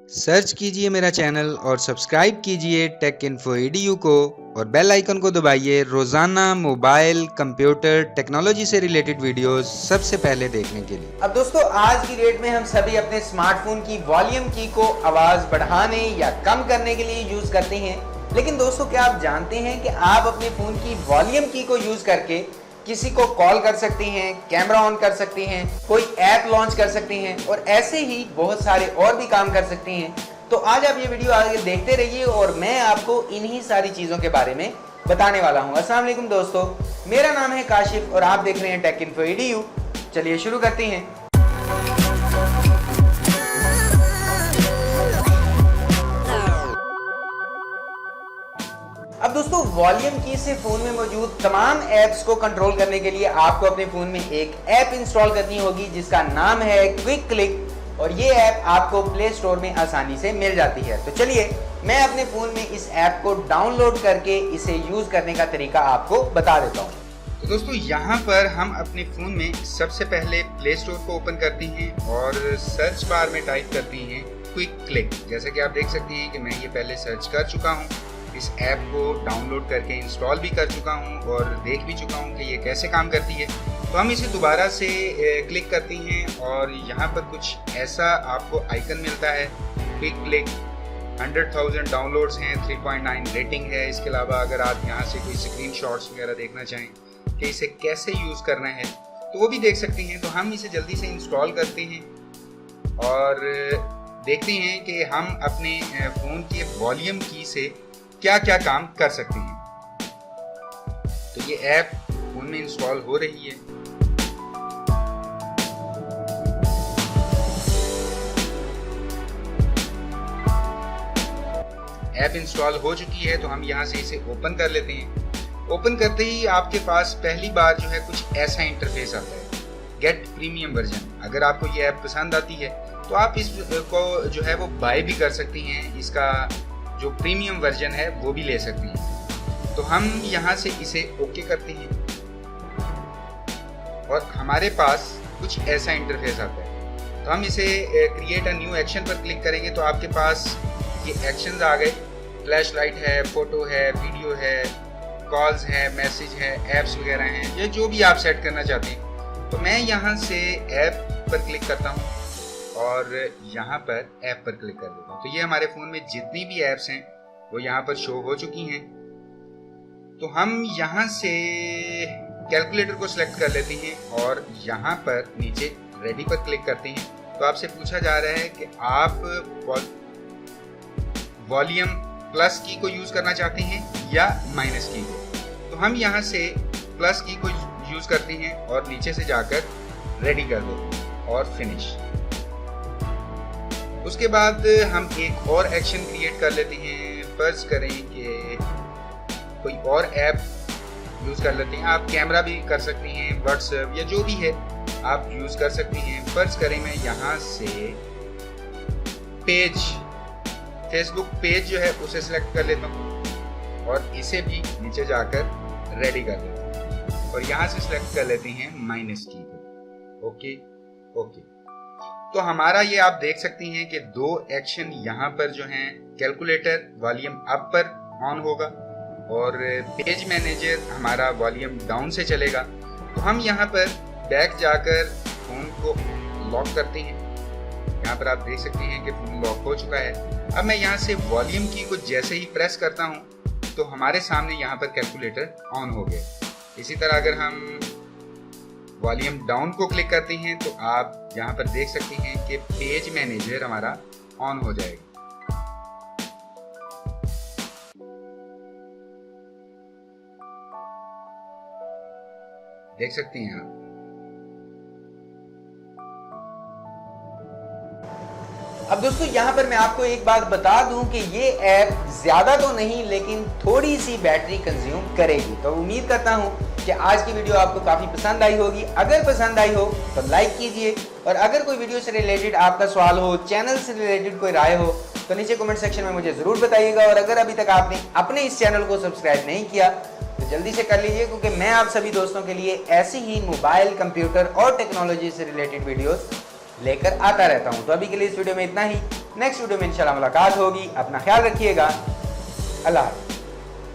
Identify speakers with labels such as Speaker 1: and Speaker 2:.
Speaker 1: Search कीजिए मेरा channel और सब्सक्राइब कीजिए टेक इन्फो EDU को और बेल आइकन को दबाइए रोजाना मोबाइल कंप्यूटर टेक्नोलॉजी से रिलेटेड वीडियोस सबसे पहले देखने के लिए।
Speaker 2: अब दोस्तों, आज की डेट में हम सभी अपने स्मार्टफोन की वॉल्यूम की को आवाज बढ़ाने या कम करने के लिए यूज करते हैं। लेकिन दोस्तों, क्या आप जानते हैं कि आप अपने फोन की वॉल्यूम की को यूज करके किसी को कॉल कर सकते हैं, कैमरा ऑन कर सकते हैं, कोई ऐप लॉन्च कर सकते हैं और ऐसे ही बहुत सारे और भी काम कर सकते हैं। तो आज आप ये वीडियो आगे देखते रहिए और मैं आपको इन्हीं सारी चीजों के बारे में बताने वाला हूँ। अस्सलाम वालेकुम दोस्तों, मेरा नाम है काशिफ और आप देख रहे हैं टेक इन्फो EDU। चलिए शुरू करते हैं। अब दोस्तों, वॉल्यूम की से फोन में मौजूद तमाम ऐप्स को कंट्रोल करने के लिए आपको अपने फोन में एक ऐप इंस्टॉल करनी होगी जिसका नाम है क्विक क्लिक और ये ऐप आपको प्ले स्टोर में आसानी से मिल जाती है। तो चलिए मैं अपने फोन में इस ऐप को डाउनलोड करके इसे यूज करने का तरीका आपको बता देता हूँ।
Speaker 1: तो दोस्तों, यहाँ पर हम अपने फोन में सबसे पहले प्ले स्टोर को ओपन करते हैं और सर्च बार में टाइप करते हैं क्विक क्लिक। जैसे कि आप देख सकते हैं कि मैं ये पहले सर्च कर चुका हूँ, इस ऐप को डाउनलोड करके इंस्टॉल भी कर चुका हूँ और देख भी चुका हूँ कि ये कैसे काम करती है। तो हम इसे दोबारा से क्लिक करते हैं और यहाँ पर कुछ ऐसा आपको आइकन मिलता है क्विक क्लिक। 100,000 डाउनलोड्स हैं, 3.9 रेटिंग है। इसके अलावा अगर आप यहाँ से कोई स्क्रीनशॉट्स वगैरह देखना चाहें कि इसे कैसे यूज़ करना है तो वो भी देख सकते हैं। तो हम इसे जल्दी से इंस्टॉल करते हैं और देखते हैं कि हम अपने फ़ोन के वॉल्यूम की से क्या क्या काम कर सकते हैं। तो ये ऐप फोन में इंस्टॉल हो रही है। ऐप इंस्टॉल हो चुकी है तो हम यहाँ से इसे ओपन कर लेते हैं। ओपन करते ही आपके पास पहली बार जो है कुछ ऐसा इंटरफेस आता है, गेट प्रीमियम वर्जन। अगर आपको ये ऐप पसंद आती है तो आप इसको जो है वो बाय भी कर सकती हैं, इसका जो प्रीमियम वर्जन है वो भी ले सकते हैं। तो हम यहाँ से इसे ओके करते हैं और हमारे पास कुछ ऐसा इंटरफेस आता है। तो हम इसे क्रिएट अ न्यू एक्शन पर क्लिक करेंगे तो आपके पास ये एक्शंस आ गए। फ्लैश लाइट है, फोटो है, वीडियो है, कॉल्स है, मैसेज है, ऐप्स वगैरह हैं, ये जो भी आप सेट करना चाहते हैं। तो मैं यहाँ से ऐप पर क्लिक करता हूँ और यहाँ पर ऐप पर क्लिक कर देता हूँ। तो ये हमारे फ़ोन में जितनी भी ऐप्स हैं वो यहाँ पर शो हो चुकी हैं। तो हम यहाँ से कैलकुलेटर को सिलेक्ट कर लेते हैं और यहाँ पर नीचे रेडी पर क्लिक करते हैं। तो आपसे पूछा जा रहा है कि आप वॉल्यूम प्लस की को यूज़ करना चाहते हैं या माइनस की को। तो हम यहाँ से प्लस की को यूज़ करते हैं और नीचे से जाकर रेडी कर देते हैं और फिनिश। उसके बाद हम एक और एक्शन क्रिएट कर लेते हैं। फर्ज करें कि कोई और ऐप यूज़ कर लेते हैं। आप कैमरा भी कर सकते हैं, व्हाट्सएप या जो भी है आप यूज़ कर सकते हैं। फर्ज करें मैं यहाँ से पेज, फेसबुक पेज जो है उसे सिलेक्ट कर लेता हूँ और इसे भी नीचे जाकर रेडी कर देता हूँ और यहाँ से सिलेक्ट कर लेते हैं माइनस की को। Okay okay. तो हमारा ये आप देख सकते हैं कि दो एक्शन यहाँ पर जो हैं, कैलकुलेटर वॉल्यूम अप पर ऑन होगा और पेज मैनेजर हमारा वॉल्यूम डाउन से चलेगा। तो हम यहाँ पर बैक जाकर फोन को लॉक करते हैं। यहाँ पर आप देख सकते हैं कि फोन लॉक हो चुका है। अब मैं यहाँ से वॉल्यूम की को जैसे ही प्रेस करता हूँ तो हमारे सामने यहाँ पर कैलकुलेटर ऑन हो गया। इसी तरह अगर हम वॉल्यूम डाउन को क्लिक करते हैं तो आप यहाँ पर देख सकते हैं कि पेज मैनेजर हमारा ऑन हो जाएगा। देख सकते हैं आप।
Speaker 2: अब दोस्तों, यहाँ पर मैं आपको एक बात बता दूं कि ये ऐप ज्यादा तो नहीं लेकिन थोड़ी सी बैटरी कंज्यूम करेगी। तो उम्मीद करता हूँ कि आज की वीडियो आपको काफी पसंद आई होगी। अगर पसंद आई हो तो लाइक कीजिए और अगर कोई वीडियो से रिलेटेड आपका सवाल हो, चैनल से रिलेटेड कोई राय हो तो नीचे कमेंट सेक्शन में मुझे जरूर बताइएगा। और अगर अभी तक आपने अपने इस चैनल को सब्सक्राइब नहीं किया तो जल्दी से कर लीजिए, क्योंकि मैं आप सभी दोस्तों के लिए ऐसी ही मोबाइल, कंप्यूटर और टेक्नोलॉजी से रिलेटेड वीडियोस लेकर आता रहता हूं। तो अभी के लिए इस वीडियो में इतना ही। नेक्स्ट वीडियो में इंशाल्लाह मुलाकात होगी। अपना ख्याल रखिएगा। अल्लाह हाफ़िज़।